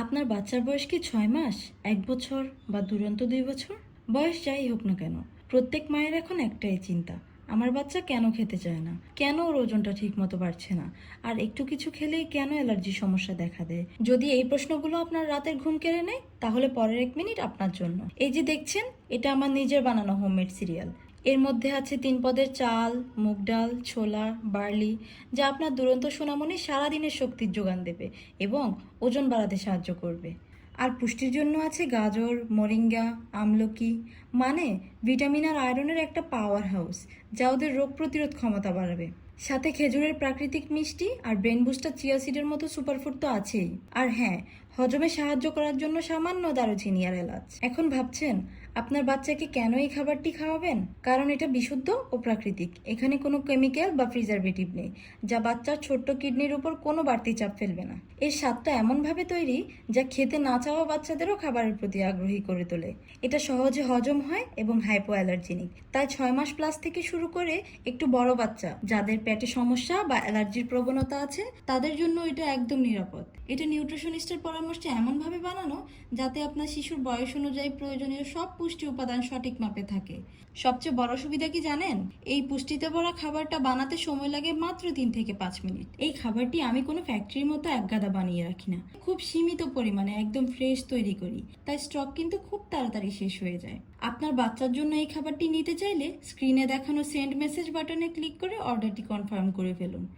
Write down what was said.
আপনার বাচ্চার বয়স কি 6 মাস, 1 বছর বা দুরন্ত 2 বছর? বয়স যাই হোক না কেন, প্রত্যেক মায়ের এখন একটাই চিন্তা, আমার বাচ্চা কেন খেতে চায় না, কেন ওর ওজনটা ঠিক মতো বাড়ছে না, আর একটু কিছু খেলেই কেন অ্যালার্জি সমস্যা দেখা দেয়। যদি এই প্রশ্নগুলো আপনার রাতের ঘুম কেড়ে নেয়, তাহলে পরের 1 মিনিট আপনার জন্য। এই যে দেখছেন, এটা আমার নিজের বানানো হোমমেড সিরিয়াল। এর মধ্যে আছে 3 পদের চাল, মুগ ডাল, ছোলা, বার্লি, যা আপনার দুরন্ত সোনামণি সারাদিনের শক্তির যোগান দেবে এবং ওজন বাড়াতে সাহায্য করবে। আর পুষ্টির জন্য আছে গাজর, মোরিঙ্গা, আমলকি, মানে ভিটামিন আর আয়রনের একটা পাওয়ার হাউস, যা ওদের রোগ প্রতিরোধ ক্ষমতা বাড়াবে। সাথে খেজুরের প্রাকৃতিক মিষ্টি আর ব্রেন বুস্টার চিয়া সিডের মতো সুপারফুড তো আছেই। আর হ্যাঁ, হজমে সাহায্য করার জন্য সামান্য দারুচিনি আর এলাচ। এখন ভাবছেন আপনার বাচ্চাকে কেন এই খাবারটি খাওয়াবেন? কারণ এটা বিশুদ্ধ ও প্রাকৃতিক। এখানে কোনো কেমিক্যাল বা প্রিজারভেটিভ নেই, যা বাচ্চার ছোট্ট কিডনির উপর কোনো বাড়তি চাপ ফেলবে না। এর স্বাদটা এমনভাবে তৈরি যা খেতে না চাওয়া বাচ্চাদেরও খাবারের প্রতি আগ্রহী করে তোলে। এটা সহজে হজম হয় এবং হাইপো অ্যালার্জেনিক, তাই 6 মাস প্লাস থেকে শুরু করে একটু বড় বাচ্চা যাদের পেটে সমস্যা বা অ্যালার্জির প্রবণতা আছে, তাদের জন্য এটা একদম নিরাপদ। এটা নিউট্রিশনিস্টের পরামর্শে এমনভাবে বানানো যাতে আপনার শিশুর বয়স অনুযায়ী প্রয়োজনীয় সব পুষ্টি উপাদান সঠিক মাপে থাকে। সবচেয়ে বড় সুবিধা কি জানেন? এই পুষ্টিতে ভরা খাবারটা বানাতে সময় লাগে মাত্র 3 থেকে 5 মিনিট। এই খাবারটি আমি কোনো ফ্যাক্টরির মতো একগাদা বানিয়ে রাখি না, খুব সীমিত পরিমাণে একদম ফ্রেশ তৈরি করি, তাই স্টক কিন্তু খুব তাড়াতাড়ি শেষ হয়ে যায়। আপনার বাচ্চার জন্য এই খাবারটি নিতে চাইলে স্ক্রিনে দেখানো সেন্ড মেসেজ বাটনে ক্লিক করে অর্ডারটি কনফার্ম করে ফেলুন।